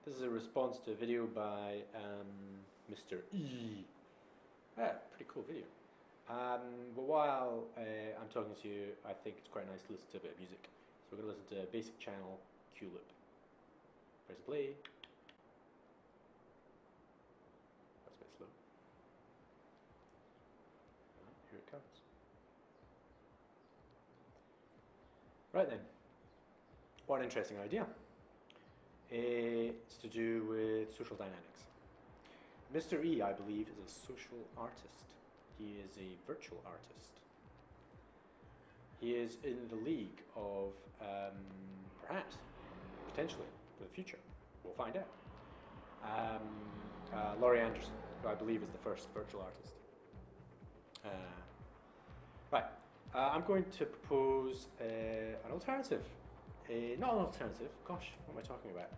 This is a response to a video by Mr. E. Pretty cool video. But while I'm talking to you, I think it's quite nice to listen to a bit of music. So we're going to listen to Basic Channel Q Loop. Press play. That's a bit slow. Here it comes. Right then. What an interesting idea. It's to do with social dynamics. Mr. E, I believe, is a social artist. He is a virtual artist. He is in the league of, perhaps, potentially, for the future. We'll find out. Laurie Anderson, who I believe is the first virtual artist. Right. I'm going to propose an alternative. Not an alternative, gosh, what am I talking about?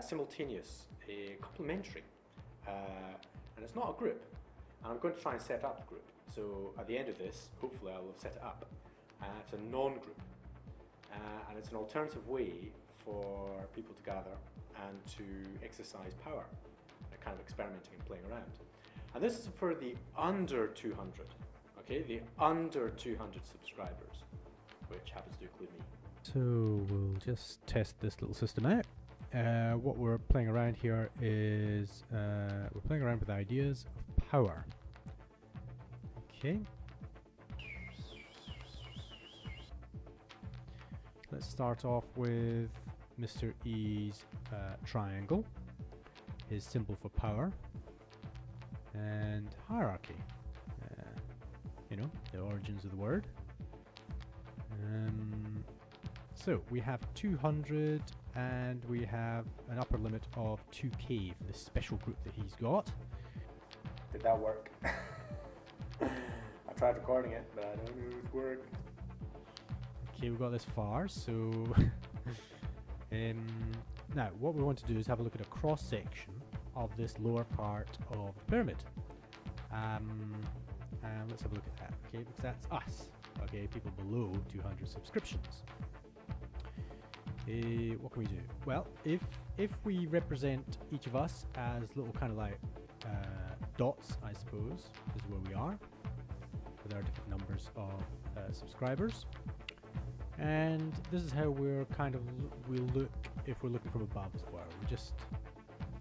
Simultaneous, a complementary. And it's not a group. And I'm going to try and set up a group. So at the end of this, hopefully I will have set it up. It's a non-group. And it's an alternative way for people to gather and to exercise power, kind of experimenting and playing around. And this is for the under 200, okay? The under 200 subscribers, which happens to include me. So we'll just test this little system out. What we're playing around here is we're playing around with ideas of power. Okay. Let's start off with Mr. E's triangle, his symbol for power, and hierarchy. You know, the origins of the word. So we have 200 and we have an upper limit of 2k for this special group that he's got. Did that work? I tried recording it, but I don't know if it worked. Okay, we got this far, so now what we want to do is have a look at a cross section of this lower part of the pyramid. And let's have a look at that, okay, because that's us, okay, people below 200 subscriptions. What can we do? Well, if we represent each of us as little kind of like dots, I suppose, is where we are, with our different numbers of subscribers. And this is how we're kind of we'll look if we're looking from above as well.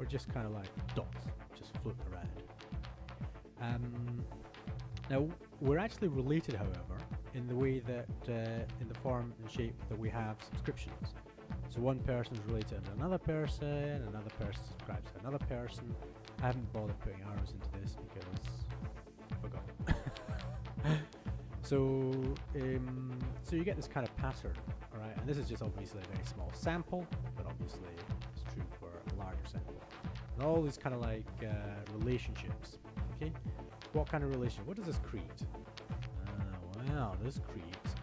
We're just kind of like dots, just floating around. Now we're actually related, however, in the way that in the form and shape that we have subscriptions. So one person is related to another person subscribes to another person. I haven't bothered putting arrows into this because I forgot. So you get this kind of pattern, alright? And this is just obviously a very small sample, but obviously it's true for a larger sample. And all these kind of like relationships, okay? What kind of relation? What does this create? Well, this creates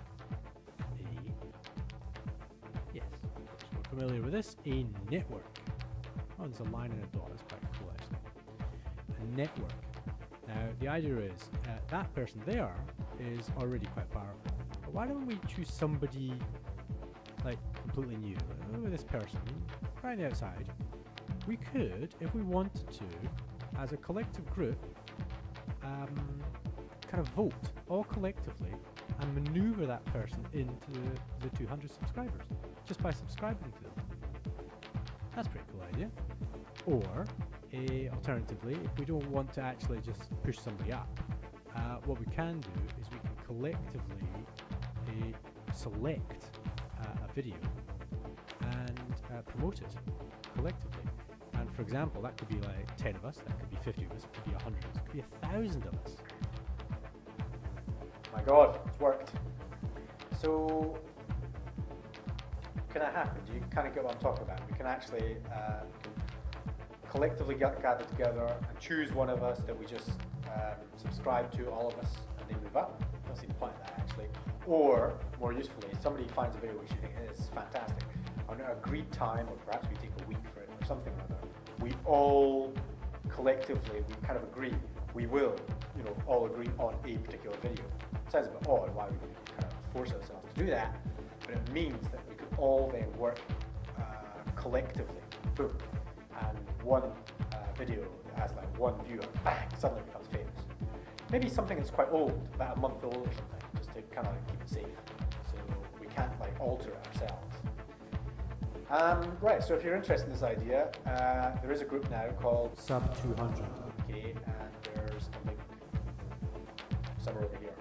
yes, we're familiar with this, a network. Oh, there's a line and a dot, that's quite cool actually. A network. Now, the idea is, that person there is already quite powerful. But why don't we choose somebody, like, completely new? Look at this person, right on the outside. We could, if we wanted to, as a collective group, kind of vote, all collectively, and maneuver that person into the 200 subscribers, just by subscribing to them. That's a pretty cool idea. Or, alternatively, if we don't want to actually just push somebody up, what we can do is we can collectively select a video and promote it collectively. And for example, that could be like 10 of us, that could be 50 of us, it could be 100 of us, it could be 1,000 of us. My God, it's worked. So, can that happen? Do you kind of get what I'm talking about? We can actually collectively gather together and choose one of us that we just subscribe to, all of us, and they move up. I don't see the point of that actually. Or, more usefully, somebody finds a video which you think is fantastic. On an agreed time, or perhaps we take a week for it, or something like that. We all collectively, we kind of agree, we will, you know, all agree on a particular video. It sounds a bit odd why we kind of force ourselves to do that, but it means that we could all then work collectively, boom, and one video that has like one viewer, bang, suddenly becomes famous. Maybe something that's quite old, about a month old or something, just to kind of keep it safe, so we can't like alter it ourselves. Right, so if you're interested in this idea, there is a group now called sub200. Okay, and there's a link somewhere over here.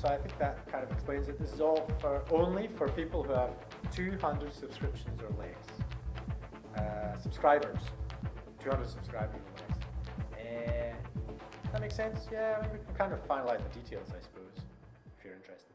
So I think that kind of explains it. This is all only for people who have 200 subscriptions or less. Subscribers, 200 subscribers or less. That makes sense? Yeah, I mean, we can kind of finalize the details, I suppose, if you're interested.